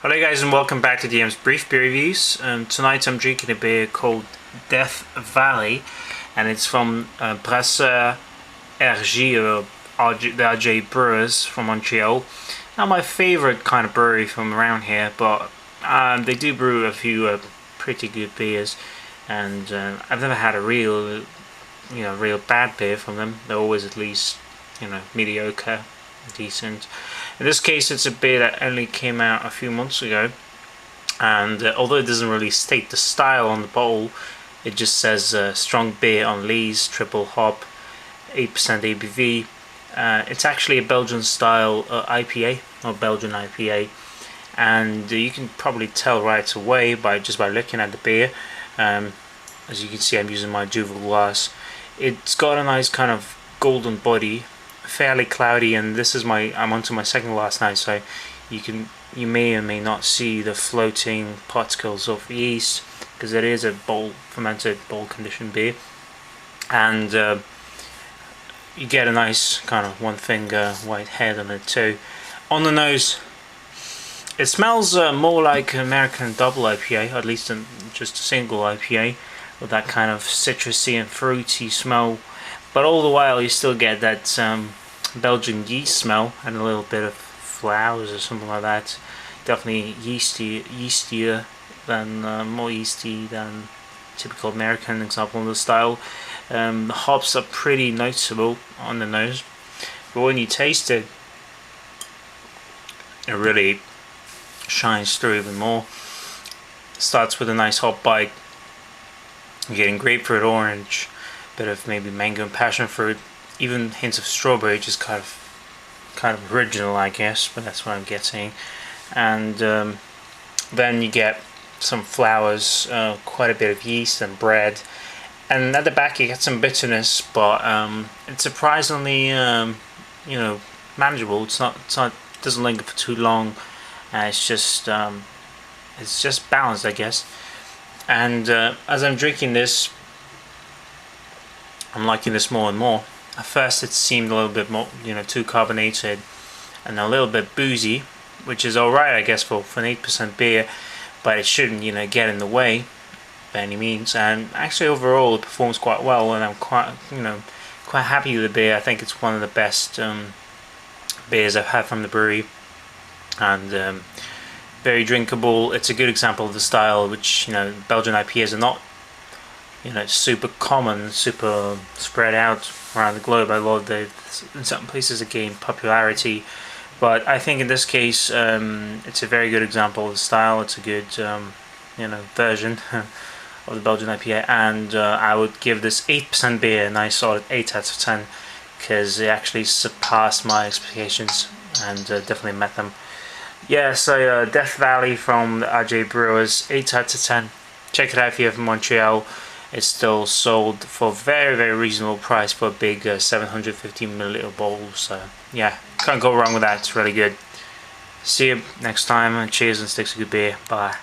Hello guys and welcome back to DM's Brief Beer Reviews. Tonight I'm drinking a beer called Death Valley, and it's from Brasseurs RG, the RJ Brewers from Montreal. Not my favourite kind of brewery from around here, but they do brew a few pretty good beers, and I've never had a real bad beer from them. They're always at least, mediocre, decent. In this case, it's a beer that only came out a few months ago, and although it doesn't really state the style on the bottle, it just says strong beer on lees, triple hop, 8% ABV. It's actually a Belgian-style IPA, or Belgian IPA, and you can probably tell right away by looking at the beer. As you can see, I'm using my Juvel glass. It's got a nice kind of golden body, fairly cloudy, and this is I'm onto my second glass now, so you may or may not see the floating particles of yeast, because it is a fermented bowl conditioned beer, and you get a nice kind of one finger white head on it too. On the nose, it smells more like American double IPA, at least than just a single IPA, with that kind of citrusy and fruity smell. But all the while you still get that Belgian yeast smell and a little bit of flowers or something like that. Definitely yeastier than, more yeasty than typical American example of the style. The hops are pretty noticeable on the nose, but when you taste it, it really shines through even more. It starts with a nice hop bite. You're getting grapefruit, orange, bit of maybe mango and passion fruit, even hints of strawberry, which is kind of original, I guess, but that's what I'm getting. And then you get some flowers, quite a bit of yeast and bread, and at the back you get some bitterness, but it's surprisingly manageable. It doesn't linger for too long. It's just balanced, I guess. And as I'm drinking this, I'm liking this more and more. At first it seemed a little bit more, too carbonated and a little bit boozy, which is alright, I guess, for an 8% beer, but it shouldn't, get in the way by any means. And actually overall it performs quite well, and I'm quite happy with the beer. I think it's one of the best beers I've had from the brewery, and very drinkable. It's a good example of the style, which Belgian IPAs are not super common, super spread out around the globe. I love that in some places it gained popularity, but I think in this case it's a very good example of the style. It's a good version of the Belgian IPA, and I would give this 8% beer a nice solid 8 out of 10, because it actually surpassed my expectations and definitely met them. Yeah, so Death Valley from the RJ Brewers, 8 out of 10. Check it out if you're from Montreal. It's still sold for a very, very reasonable price for a big 750ml bowl. So yeah, can't go wrong with that. It's really good. See you next time, and cheers and sticks of good beer. Bye.